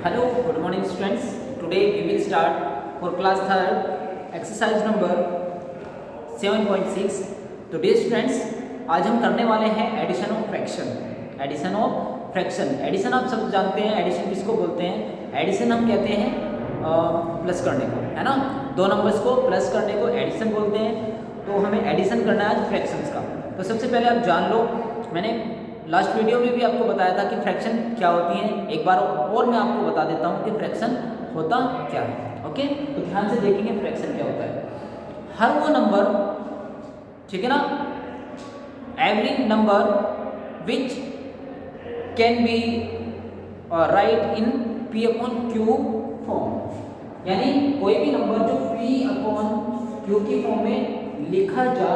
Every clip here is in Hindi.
Hello, good morning students. Today we will start for class 3rd exercise number 7.6. तो dear students, आज हम करने वाले हैं addition of fraction. Addition of fraction. Addition आप सब जानते हैं. एडिशन किसको बोलते हैं? एडिशन हम कहते हैं प्लस करने को, है ना. दो नंबर्स को प्लस करने को एडिशन बोलते हैं. तो हमें एडिशन करना है आज फ्रैक्शंस का. तो सबसे पहले आप जान लो, मैंने लास्ट वीडियो में भी आपको बताया था कि फ्रैक्शन क्या होती है. एक बार और मैं आपको बता देता हूँ कि फ्रैक्शन होता क्या है. ओके, तो ध्यान से देखेंगे फ्रैक्शन क्या होता है. हर वो नंबर, ठीक है ना, every number which can be right in P upon Q form, यानी कोई भी नंबर जो पी अपॉन क्यू की फॉर्म में लिखा जा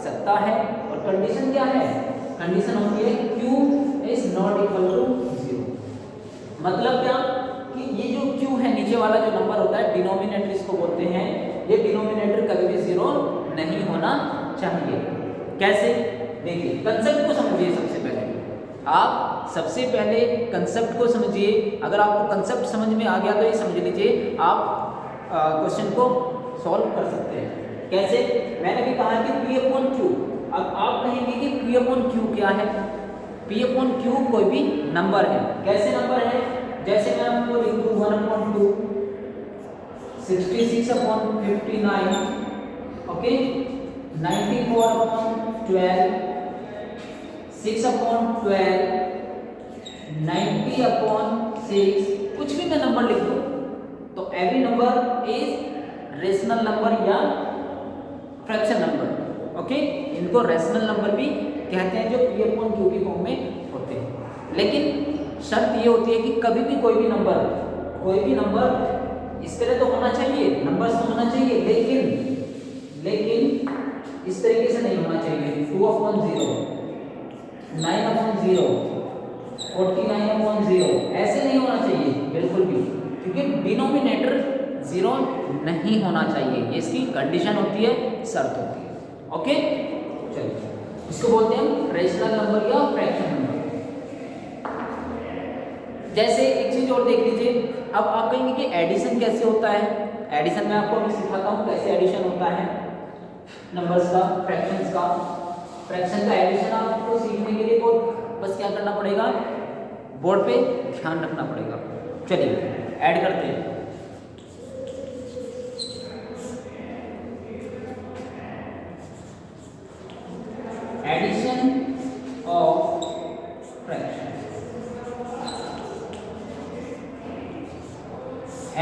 सकता है. और कंडीशन क्या है? कंडीशन होती है q is not equal to 0. मतलब क्या कि ये जो q है, नीचे वाला जो नंबर होता है, डिनोमिनेटर इसको बोलते हैं. ये डिनोमिनेटर कभी भी 0 नहीं होना चाहिए. कैसे? देखिए, कंसेप्ट को समझिए. सबसे पहले कंसेप्ट को समझिए. अगर आपको कंसेप्ट समझ में आ गया तो ये समझ लीजिए आप क्वेश्चन को सॉल्व कर सकते हैं. कैसे? मैंने भी कहा कि p अपॉन q. अब आप कहेंगे कि p अपॉन q क्या है? p अपॉन q कोई भी नंबर है. कैसे नंबर है? जैसे मैं आपको लिख दूं 1 upon 2, 66 upon 59, okay, 94 upon 12, 6 upon 12, 90 upon 6. कुछ भी मैं नंबर लिख दूं तो every number is rational number या फ्रैक्शन नंबर. ओके, इनको रेशनल नंबर भी कहते हैं जो p अपॉन q की फॉर्म में होते हैं. लेकिन शर्त ये होती है कि कभी भी कोई भी नंबर इस तरह तो होना चाहिए, नंबर्स तो होना चाहिए, लेकिन इस तरीके से नहीं होना चाहिए. 2 अपॉन 0, 9 अपॉन 0, 49 अपॉन 0, ऐसे नहीं होना चाहिए बिल्कुल भी, क्योंकि डिनोमिनेटर 0 नहीं होना चाहिए. ये इसकी कंडीशन होती है, शर्त होती है. ओके, चलिए, इसको बोलते हैं रेशनल नंबर या फ्रैक्शन नंबर. जैसे एक चीज और देख लीजिए. अब आप कहेंगे कि एडिशन कैसे होता है. एडिशन मैं आपको अभी सिखाता हूँ कैसे एडिशन होता है नंबर्स का, फ्रैक्शंस का. फ्रैक्शन का एडिशन आपको सीखने के लिए बस क्या करना पड़ेगा, बोर्ड पे ध्यान रखना पड़ेगा. चलिए ऐड करते हैं. Addition of fraction.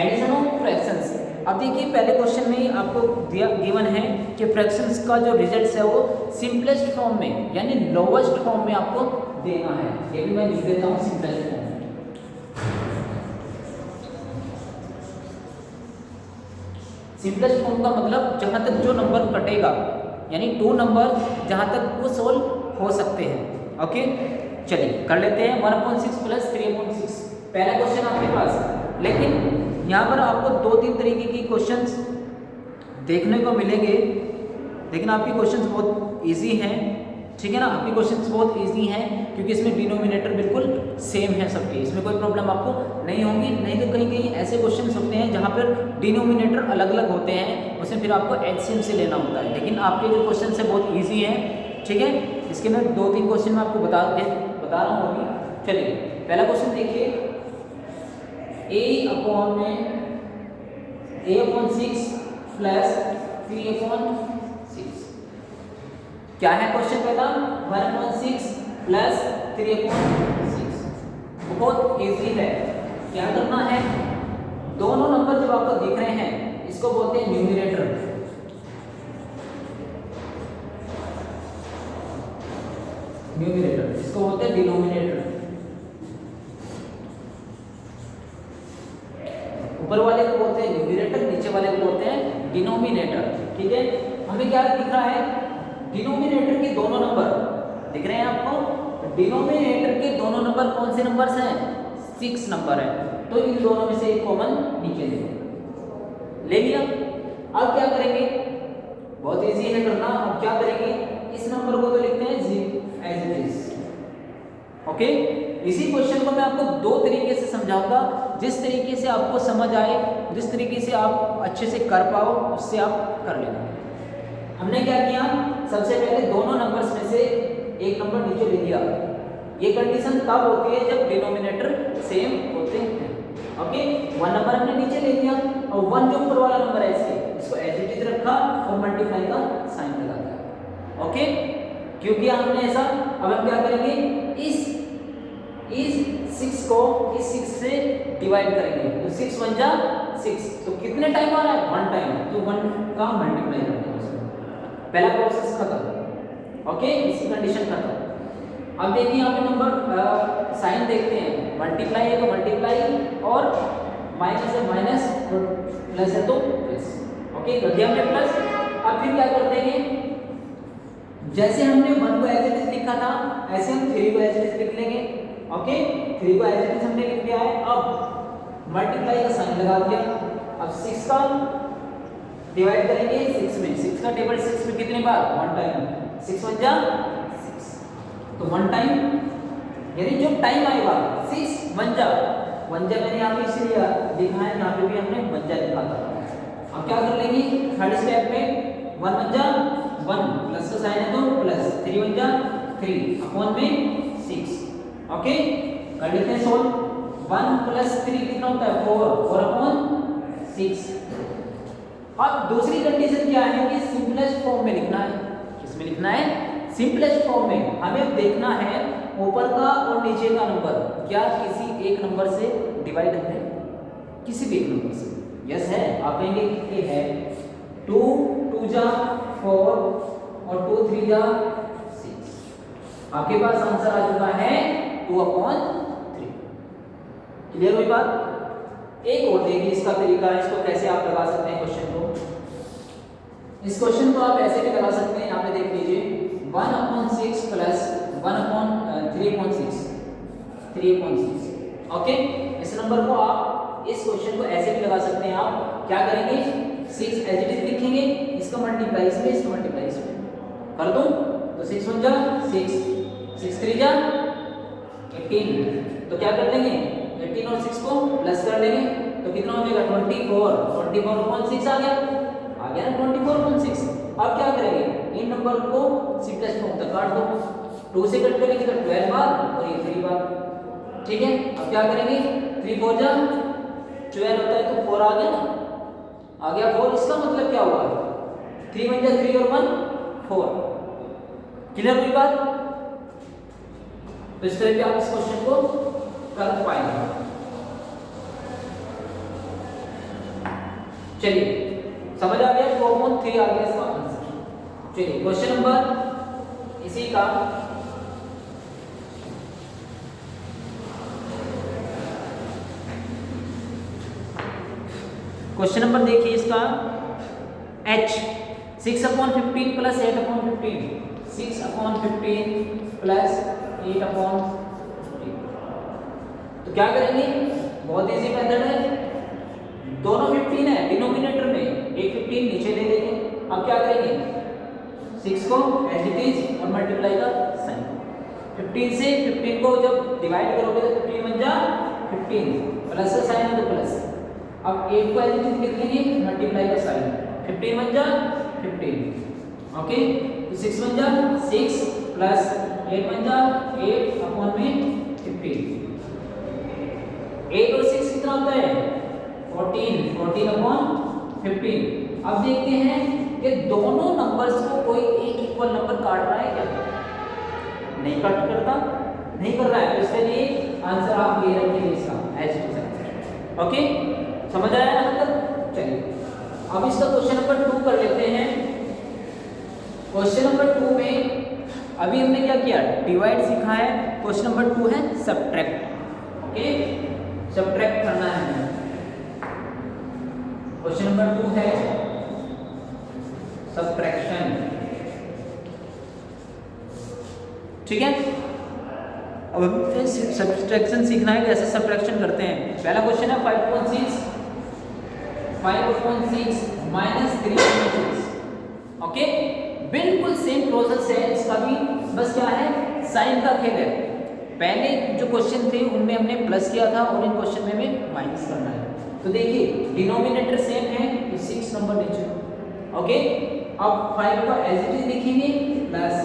Addition of fractions. अब देखिए, पहले क्वेश्चन में ही आपको गिवन है कि फ्रैक्शंस का जो रिजल्ट्स है वो सिंपलेस्ट फॉर्म में यानी लोवेस्ट फॉर्म में आपको देना है. ये भी मैं लिख देता हूँ सिंपलेस्ट फॉर्म. सिंपलेस्ट फॉर्म का मतलब जहां तक जो नंबर कटेगा, यानी 2 नंबर जहां तक वो सोल्व हो सकते हैं. ओके, चलिए कर लेते हैं. 1/6 प्लस 3/6 पहला क्वेश्चन आपके पास. लेकिन यहाँ पर आपको 2-3 तरीके की क्वेश्चंस देखने को मिलेंगे, लेकिन आपकी क्वेश्चंस बहुत इजी हैं. ठीक है ना, आपकी क्वेश्चंस बहुत इजी हैं क्योंकि इसमें डिनोमिनेटर बिल्कुल सेम है सबके. इसमें कोई प्रॉब्लम आपको नहीं होगी. नहीं तो कहीं कहीं ऐसे क्वेश्चंस होते हैं जहाँ पर डिनोमिनेटर अलग अलग होते हैं, उसमें फिर आपको एचसीएम से लेना होता है. लेकिन आपके जो क्वेश्चन है बहुत ईजी हैं. ठीक है, इसके मैं 2-3 क्वेश्चन मैं आपको बता रहा हूँ अभी. चलिए, पहला क्वेश्चन देखिए. a upon 6 plus 3/6. क्या है क्वेश्चन पहला? 1/6 प्लस 3/6. बहुत इजी है. क्या करना है, दोनों नंबर जब आपको दिख रहे हैं इसको बोलते हैं न्यूमरेटर. इसको बोलते हैं डिनोमिनेटर. ऊपर वाले को बोलते हैं न्यूमरेटर, नीचे वाले को बोलते हैं डिनोमिनेटर. ठीक है, हमें क्या दिख रहा है, डिनोमिनेटर के दोनों नंबर दिख रहे हैं आपको. डिनोमिनेटर के दोनों नंबर कौन से नंबर्स हैं? 6 नंबर है. तो इन दोनों में से एक कॉमन नीचे ले लिया. अब क्या करेंगे, बहुत इजी है करना. अब क्या करेंगे, इस नंबर को तो लिखते हैं एज इट इज. ओके, इसी क्वेश्चन को मैं आपको 2 तरीके से समझाऊंगा. जिस तरीके से आपको समझ आए, जिस तरीके से आप अच्छे से कर पाओ, उससे आप कर लेना। हमने क्या किया, सबसे पहले दोनों नंबर्स में से एक नंबर नीचे ले लिया। ये कंडीशन तब होती है जब डिनोमिनेटर सेम होते हैं। ओके, 1 नंबर हमने नीचे ले लिया और 1 जो ऊपर वाला नंबर है इसको एज इट इज रखा और मल्टीप्लाई का साइन लगा दिया। ओके, क्यों किया हमने ऐसा? अब हम क्या करेंगे, इस 6 को इस 6 से डिवाइड करेंगे, तो 6 1 जा 6, तो कितने टाइम आ रहा है? 1 टाइम, तो 1 का मल्टीप्लाई करते हैं। पहला प्रोसेस खत्म। ओके, इसी कंडीशन खत्म। अब देखिए यहाँ पे नंबर साइन देखते हैं, मल्टीप्लाई है तो मल्टीप्लाई और माइनस है माइनस और प्लस है तो प्लस। ओके, कर दिया हमने प्लस। अब फिर क्या करते हैं, जैसे हमने 1 को एज इट इज लिखा था ऐसे हम 3 को एज इट इज लिख लेंगे। ओके, 3 को एज इट इज हमने लिख दिया है। अब मल्टीप्लाई का साइन लगा दिया। अब 6 का डिवाइड करेंगे 6 में, 6 का टेबल 6 में कितने बार? 1 टाइम, 6 1 जा 6, तो 1 टाइम, यानी जो टाइम आएगा 6 1 जा मैंने यहाँ पे इसीलिए लिखा है, यहाँ पे भी हमने 1 जा लिखा था। अब क्या कर लेंगे, थर्ड स्टेप में 1 1 जा 1, प्लस का साइन है तो प्लस, 3 1 जा 3 अपॉन में 6। ओके, कर लेते हैं सोल्व। 1 प्लस 3 कितना होता है? 4 अपॉन 6। अब दूसरी कंडीशन क्या है कि सिंपलेस्ट फॉर्म में लिखना है। किसमें लिखना है? सिंपलेस्ट फॉर्म में। हमें देखना है ऊपर का और नीचे का नंबर क्या किसी एक नंबर से डिवाइड है, किसी भी एक नंबर से। यस है, आप कहेंगे कि है। 2 2 जा 4 और 2 3 जा 6। आपके पास आंसर आ चुका है 2/3। क्लियर हुई बात? एक और देखिए इसका तरीका है, इसको कैसे आप लगा सकते हैं क्वेश्चन को। इस क्वेश्चन को आप ऐसे भी लगा सकते हैं, यहाँ पे देख लीजिए 1/6 प्लस 3/6। ओके, इस नंबर को आप इस क्वेश्चन को ऐसे भी लगा सकते हैं। आप क्या करेंगे, 6 एज इट इज लिखेंगे, इसका मल्टीप्लाई इसमें, इसका मल्टीप्लाई इसमें कर दूं तो 6 1 जा 6, 6 3 जा 18, तो क्या कर लेंगे 18 और 6 को प्लस कर लेंगे तो कितना हो जाएगा 24/6 आ गया ना 24/6। अब क्या करेंगे, इन नंबर को सिंपलेस्ट फॉर्म तक काट दो, 2 से कट करेंगे तो 12 बार और ये 3 बार। ठीक है, अब क्या करेंगे 3 4 जा 12 होता है तो 4 आ गया ना, आ गया 4। इसका मतलब क्या हुआ, 3 1 जा 3 और 1 4। क्लियर हुई बात? तो इस तरह से आप इस क्वेश्चन को कर पाएंगे। चलिए, समझ आ गया, 2/3 आ गया इसका आंसर। चलिए क्वेश्चन नंबर इसी का क्वेश्चन नंबर देखिए इसका h 6/15 प्लस 8/15, 6/15 प्लस 8/15। तो क्या करेंगे, बहुत इजी मेथड है, दोनों 15 है डिनोमिनेटर में, एक 15 नीचे ले लेंगे। अब क्या करेंगे 6 को एज इट इज और मल्टीप्लाई का साइन, 15 से 15 को जब डिवाइड करोगे तो 15 1 जा 15, प्लस का साइन है तो प्लस। अब 8 को एज इट इज लिख लेंगे, मल्टीप्लाई का साइन, 15 1 जा 15। ओके, तो 6 1 जा 6 प्लस 8 1 जा 8 अपॉन में 15। 8 और 6 कितना होता है 14/15। अब देखते हैं कि दोनों नंबर्स को कोई एक इक्वल नंबर काट रहा है क्या? नहीं काट करता, नहीं कर रहा है, तो इसके लिए आंसर आप ये रखेंगे इसका एज इट इज। ओके, समझ आया ना मतलब? चलिए अब इसका क्वेश्चन नंबर 2 कर लेते हैं। क्वेश्चन नंबर 2 में अभी हमने क्या किया, डिवाइड सीखा है। क्वेश्चन नंबर 2 है सब्ट्रैक्ट। ओके, सब्ट्रैक्ट करना है हमें। क्वेश्चन नंबर 2 है सब्ट्रैक्शन। ठीक है, अब सब्ट्रैक्शन सीखना है, कैसे सब्ट्रैक्शन करते हैं। पहला क्वेश्चन है 5/6 माइनस 3/6। ओके, बिल्कुल सेम प्रोसेस है इसका भी, बस क्या है साइन का खेल है। पहले जो क्वेश्चन थे उनमें हमने प्लस किया था और इन क्वेश्चन में हमें माइनस करना है। तो देखिए डिनोमिनेटर सेम है तो 6 नंबर नीचे, ओके। अब 5 को एज इट इज लिखेंगे प्लस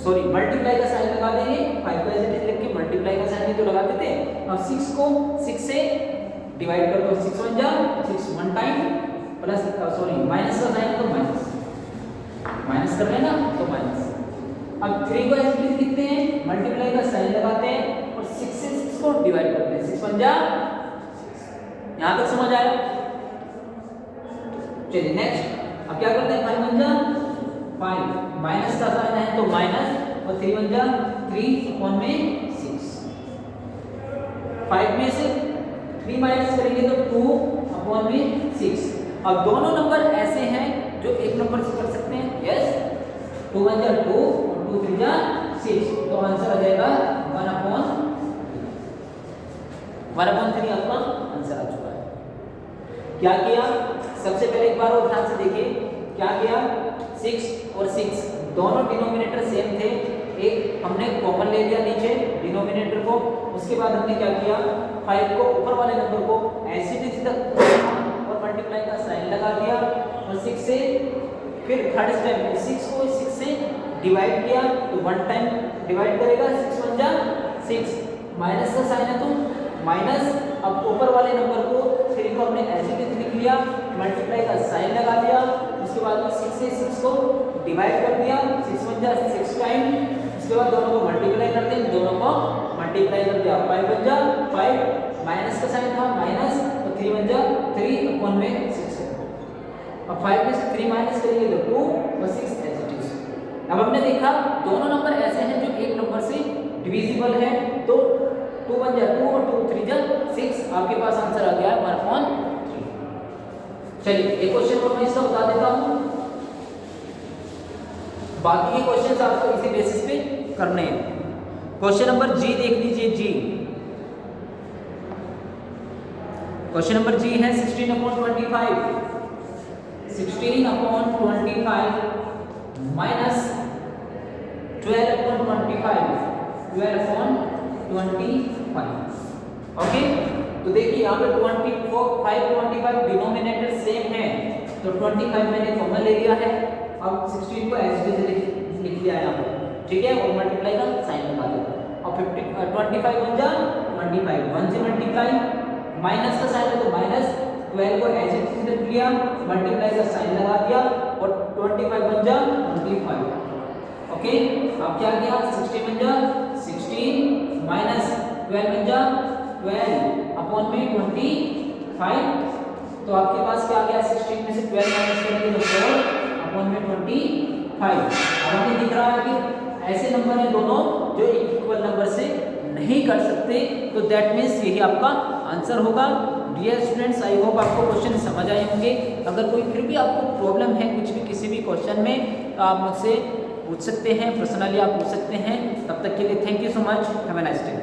मल्टीप्लाई का साइन लगा देंगे। 5 को एज इट इज लिख के मल्टीप्लाई का साइन तो लगाते थे। अब 6 को 6 से डिवाइड कर दो, 6 1 जा 6 1 टाइम प्लस माइनस का साइन तो माइनस कर रहे हैं ना तो माइनस। अब 3 को एज इट इज लिखते हैं, मल्टीप्लाई का साइन लगाते हैं और 6 से 6 को डिवाइड करते हैं, 6 1 जा 6। यहां तक समझ आया? चलिए नेक्स्ट, अब क्या करते हैं 5 1 जा 5, माइनस का साइन है तो माइनस और 3 1 जा 3 अपॉन में 6। 5 में से 3 माइनस करेंगे तो 2 अपॉन में 6। अब दोनों नंबर ऐसे हैं जो एक नंबर से कर सकते हैं, यस। 2 1 जा 2 और 2 3 जा 6, तो आंसर आ जाएगा 1 अपॉन 3 आपका आंसर आ चुका है। क्या किया? सबसे पहले एक बार और ध्यान से देखिए क्या किया। 6 और 6 दोनों डिनोमिनेटर सेम थे, एक हमने कॉमन ले लिया नीचे डिनोमिनेटर को। उसके बाद हमने क्या किया, 5 को ऊपर वाले नंबर को ऐसे तक और मल्टीप्लाई का साइन लगा दिया और 6 से फिर थर्ड स्टेप में 6 को 6 से डिवाइड किया तो 1 टाइम डिवाइड करेगा, 6 1 जा 6, माइनस का साइन है तो माइनस। अब ऊपर वाले नंबर को 3 को हमने ऐसे लिख लिया, मल्टीप्लाई का साइन लगा दिया, उसके बाद 6 से 6 को डिवाइड कर दिया, 6 1 जा 6 टाइम। उसके बाद दोनों को मल्टीप्लाई करते हैं, दोनों को मल्टीप्लाई कर दिया, 5 1 जा 5, माइनस का साइन था माइनस और 3 1 जा 3 अपॉन में 6 है। अब 5 में से 3 माइनस करेंगे तो 2 और 6 एज इट इज। अब हमने देखा दोनों नंबर ऐसे हैं जो एक नंबर से डिविजिबल है, तो 2 1 जा 2 और 2 3 जा 6, आपके पास आंसर आ गया है 1 अपॉन 3। चलिए एक क्वेश्चन और मैं इसका बता देता हूं, बाकी के क्वेश्चंस आपको इसी बेसिस पे करने हैं। क्वेश्चन नंबर जी देख लीजिए, जी क्वेश्चन नंबर जी है 16 upon 25, 16 upon 25 minus 12 upon 25, 12 upon 25, okay. तो देखिए यहाँ पे 25 डिनोमिनेटर सेम है तो 25 मैंने कॉमन ले लिया है। अब 16 को एज इट इज लिख लिया यहाँ पर, ठीक है, और मल्टीप्लाई का साइन लगा दिया। और 25 1 जा 25, 1 से मल्टीप्लाई, माइनस का साइन है तो माइनस, 12 को एज इट इज लिख लिया, मल्टीप्लाई का साइन लगा दिया और 25 1 जा 25, ओके। अब क्या किया, 16 1 जा 16 माइनस 12 1 जा 12 अपॉन में 25, तो आपके पास क्या गया, 16 में से 12 माइनस करेंगे तो 4 अपॉन में 25। अब हमें दिख रहा है कि ऐसे नंबर हैं दोनों जो इक्वल नंबर से नहीं कर सकते, तो दैट मीन्स यही आपका आंसर होगा। डियर स्टूडेंट्स, आई होप आपको क्वेश्चन समझ आए होंगे। अगर कोई फिर भी आपको प्रॉब्लम है कुछ भी किसी भी क्वेश्चन में, तो आप मुझसे पूछ सकते हैं, पर्सनली आप पूछ सकते हैं। तब तक के लिए thank you so much, have a nice day.